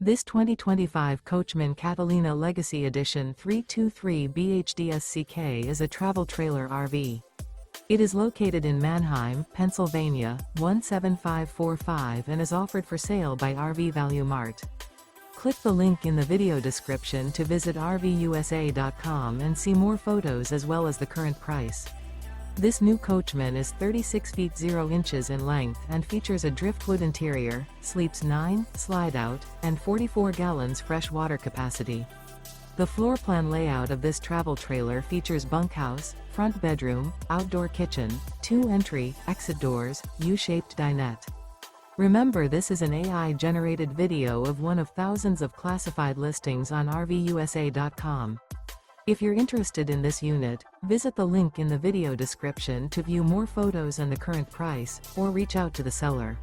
This 2025 Coachmen Catalina Legacy Edition 323 BHDSCK is a travel trailer RV. It is located in Manheim, Pennsylvania, 17545 and is offered for sale by RV Value Mart. Click the link in the video description to visit RVUSA.com and see more photos as well as the current price. This new Coachmen is 36 feet 0 inches in length and features a driftwood interior, sleeps 9, slide-out, and 44 gallons fresh water capacity. The floor plan layout of this travel trailer features bunkhouse, front bedroom, outdoor kitchen, 2 entry, exit doors, U-shaped dinette. Remember, this is an AI-generated video of one of thousands of classified listings on RVUSA.com. If you're interested in this unit, visit the link in the video description to view more photos and the current price, or reach out to the seller.